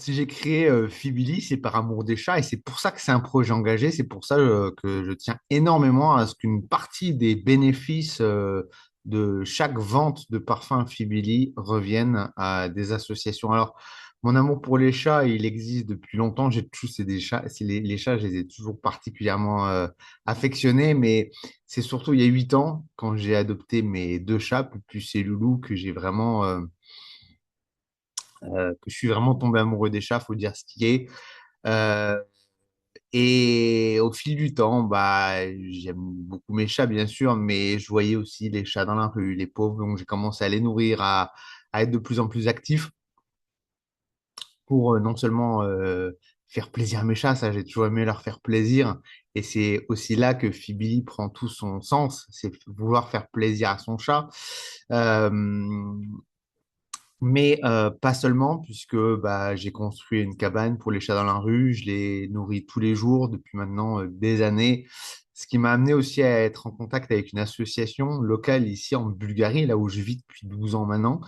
si j'ai créé Fibili, c'est par amour des chats et c'est pour ça que c'est un projet engagé. C'est pour ça que je tiens énormément à ce qu'une partie des bénéfices de chaque vente de parfum Fibili reviennent à des associations. Alors, mon amour pour les chats, il existe depuis longtemps. J'ai toujours, c'est des chats, les chats, je les ai toujours particulièrement affectionnés, mais c'est surtout il y a 8 ans, quand j'ai adopté mes deux chats, Pupus et Loulou, que j'ai vraiment que je suis vraiment tombé amoureux des chats, faut dire ce qui est. Euh, et au fil du temps, bah, j'aime beaucoup mes chats, bien sûr, mais je voyais aussi les chats dans la rue, les pauvres, donc j'ai commencé à les nourrir, à être de plus en plus actif pour non seulement faire plaisir à mes chats, ça j'ai toujours aimé leur faire plaisir, et c'est aussi là que Phoebe prend tout son sens, c'est vouloir faire plaisir à son chat. Euh, Mais pas seulement, puisque bah, j'ai construit une cabane pour les chats dans la rue, je les nourris tous les jours depuis maintenant des années, ce qui m'a amené aussi à être en contact avec une association locale ici en Bulgarie, là où je vis depuis 12 ans maintenant,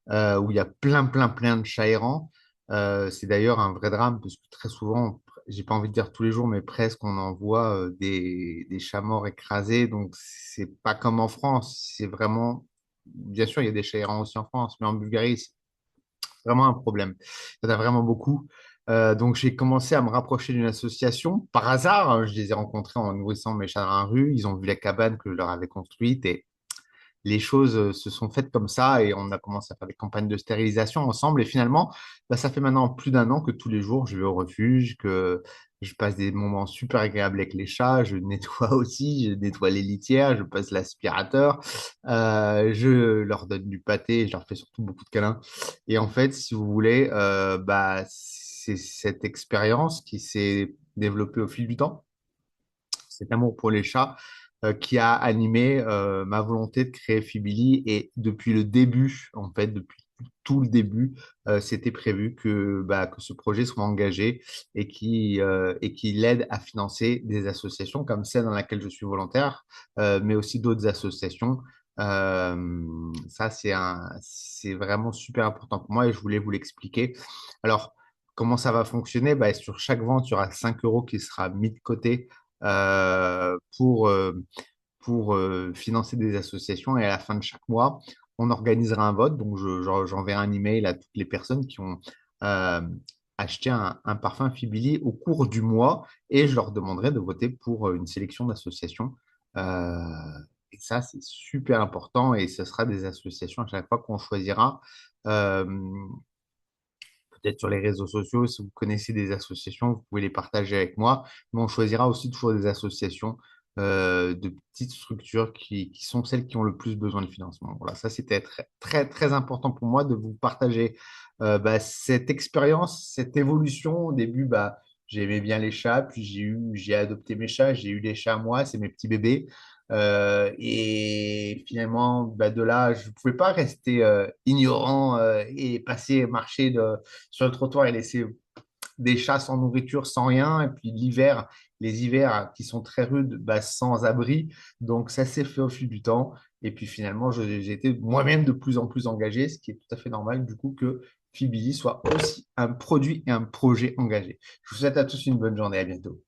où il y a plein de chats errants. C'est d'ailleurs un vrai drame, parce que très souvent, j'ai pas envie de dire tous les jours, mais presque on en voit des chats morts écrasés, donc c'est pas comme en France, c'est vraiment... Bien sûr, il y a des chats errants aussi en France, mais en Bulgarie, vraiment un problème. Il y en a vraiment beaucoup. Donc, j'ai commencé à me rapprocher d'une association. Par hasard, je les ai rencontrés en nourrissant mes chats dans la rue. Ils ont vu la cabane que je leur avais construite et les choses se sont faites comme ça et on a commencé à faire des campagnes de stérilisation ensemble. Et finalement, bah, ça fait maintenant plus d'un an que tous les jours, je vais au refuge, que je passe des moments super agréables avec les chats. Je nettoie aussi, je nettoie les litières, je passe l'aspirateur, je leur donne du pâté, je leur fais surtout beaucoup de câlins. Et en fait, si vous voulez, bah, c'est cette expérience qui s'est développée au fil du temps, cet amour pour les chats qui a animé ma volonté de créer Fibili. Et depuis le début, en fait, depuis tout le début, c'était prévu que ce projet soit engagé et qui l'aide à financer des associations comme celle dans laquelle je suis volontaire, mais aussi d'autres associations. Ça, c'est vraiment super important pour moi et je voulais vous l'expliquer. Alors, comment ça va fonctionner? Bah, sur chaque vente, il y aura 5 euros qui sera mis de côté euh, pour, euh, pour financer des associations. Et à la fin de chaque mois, on organisera un vote. Donc, j'enverrai un email à toutes les personnes qui ont euh, acheté un parfum Fibili au cours du mois et je leur demanderai de voter pour une sélection d'associations. Euh, et ça, c'est super important et ce sera des associations à chaque fois qu'on choisira. Euh, Peut-être sur les réseaux sociaux, si vous connaissez des associations, vous pouvez les partager avec moi. Mais on choisira aussi toujours des associations de petites structures qui sont celles qui ont le plus besoin de financement. Voilà, ça c'était très important pour moi de vous partager cette expérience, cette évolution. Au début, bah, j'aimais bien les chats, puis j'ai adopté mes chats, j'ai eu les chats à moi, c'est mes petits bébés. Et finalement, bah, de là, je ne pouvais pas rester ignorant et marcher sur le trottoir et laisser des chats sans nourriture, sans rien. Et puis l'hiver, les hivers qui sont très rudes, bah, sans abri. Donc ça s'est fait au fil du temps. Et puis finalement, j'ai été moi-même de plus en plus engagé, ce qui est tout à fait normal du coup que Fibili soit aussi un produit et un projet engagé. Je vous souhaite à tous une bonne journée. À bientôt.